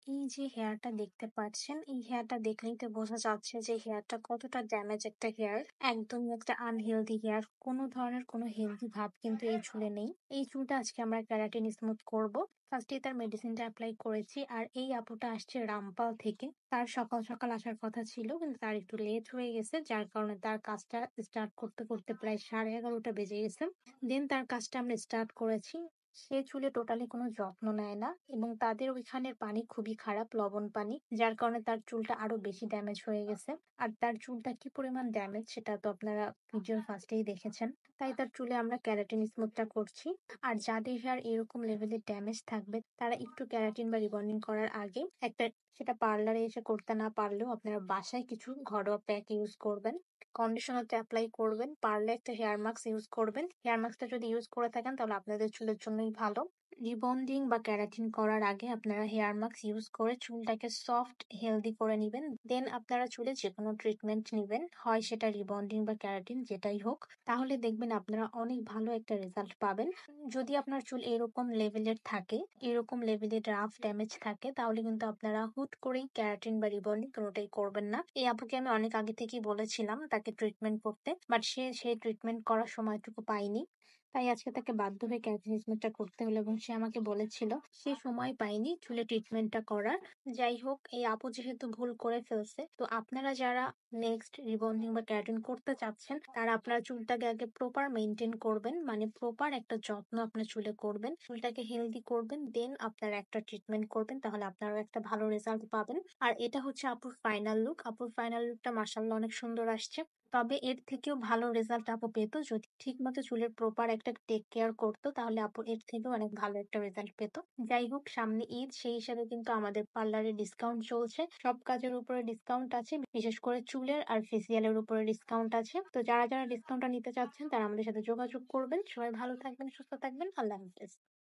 এই যে হেয়ারটা দেখতে পাচ্ছেন, এই হেয়ারটা দেখলেই তো বোঝা যাচ্ছে যে হেয়ারটা কতটা ড্যামেজ একটা হেয়ার। একদমই একটা আনহেলদি হেয়ার। কোনো ধরনের কোনো হেলদি ভাব কিন্তু এই চুলে নেই। এই চুলটা আজকে আমরা কেরাটিন স্মুথ করব। ফার্স্টে তার মেডিসিনটা অ্যাপ্লাই করেছি। আর এই আপুটা আসছে রামপাল থেকে। তার সকাল সকাল আসার কথা ছিল, কিন্তু তার একটু লেট হয়ে গেছে, যার কারণে তার কাজটা স্টার্ট করতে করতে প্রায় 11:30টা বেজে গেছে। দেন তার কাজটা আমরা স্টার্ট করেছি। সে চুলে টোটালি কোনো যত্ন নেয় না, এবং তাদের ওইখানের পানি খুবই খারাপ, লবণ পানি, যার কারণে তার চুলটা আরো বেশি ড্যামেজ হয়ে গেছে। আর তার চুলটা কি পরিমাণ ড্যামেজ সেটা তো আপনারা ভিডিওর ফার্স্টেই দেখেছেন। তাই তার চুলে আমরা ক্যারাটিন স্মুথটা করছি। আর যাদের হেয়ার এরকম লেভেলের ড্যামেজ থাকবে, তারা একটু ক্যারাটিন বা রিবন্ডিং করার আগে একটা, সেটা পার্লারে এসে করতে না পারলেও আপনারা বাসায় কিছু ঘরোয়া প্যাক ইউজ করবেন। কন্ডিশনারটা অ্যাপ্লাই করবেন, পারলে একটা হেয়ার মাস্ক ইউজ করবেন। হেয়ার মাস্কটা যদি ইউজ করে থাকেন তাহলে আপনাদের চুলের জন্যই ভালো। রিবন্ডিং বা ক্যারাটিন করার আগে আপনারা হেয়ার মাস্ক ইউজ করে চুলটাকে সফট হেলদি করে নিবেন। দেন আপনারা চুলে যে কোনো ট্রিটমেন্ট নিবেন, হয় সেটা রিবন্ডিং বা ক্যারাটিন যেটাই হোক, তাহলে দেখবেন আপনারা অনেক ভালো একটা রেজাল্ট পাবেন। যদি আপনার চুল এরকম লেভেলের থাকে, এরকম লেভেলের রাফ ড্যামেজ থাকে, তাহলে কিন্তু আপনারা হুট করেই ক্যারাটিন বা রিবন্ডিং কোনোটাই করবেন না। এই আপুকে আমি অনেক আগে থেকেই বলেছিলাম তাকে ট্রিটমেন্ট করতে, বাট সে সেই ট্রিটমেন্ট করার সময়টুকু পায়নি। তাই আজকে তাকে বাধ্য হয়ে ক্যারাটিন ট্রিটমেন্টটা করতে হলো, এবং সে আমাকে বলেছিল সে সময় পায়নি চুলে ট্রিটমেন্টটা করার। যাই হোক, এই আপু যেহেতু ভুল করে ফেলছে, তো আপনারা যারা নেক্সট রিবন্ডিং বা ক্যারাটিন করতে চাচ্ছেন, তারা আপনার চুলটাকে আগে প্রপার মেনটেন করবেন, মানে প্রপার একটা যত্ন আপনার চুলে করবেন, চুলটাকে হেলদি করবেন, দেন আপনারা একটা ট্রিটমেন্ট করবেন, তাহলে আপনারা একটা ভালো রেজাল্ট পাবেন। আর এটা হচ্ছে আপুর ফাইনাল লুক। আপুর ফাইনাল লুকটা মাশাআল্লাহ অনেক সুন্দর আসছে। তবে এর থেকেও ভালো রেজাল্ট আপু পেত যদি ঠিকমতো চুলের প্রপার একটা টেক কেয়ার করতো, তাহলে আপু এর থেকেও অনেক ভালো একটা রেজাল্ট পেত। যাই হোক, সামনে ঈদ, সেই হিসাবে কিন্তু আমাদের পার্লারে ডিসকাউন্ট চলছে, সব কাজের উপরে ডিসকাউন্ট আছে, বিশেষ করে চুলের আর ফেসিয়ালের উপরে ডিসকাউন্ট আছে। তো যারা যারা ডিসকাউন্টটা নিতে চাচ্ছেন তারা আমাদের সাথে যোগাযোগ করবেন। সবাই ভালো থাকবেন, সুস্থ থাকবেন, আল্লাহ হাফেজ।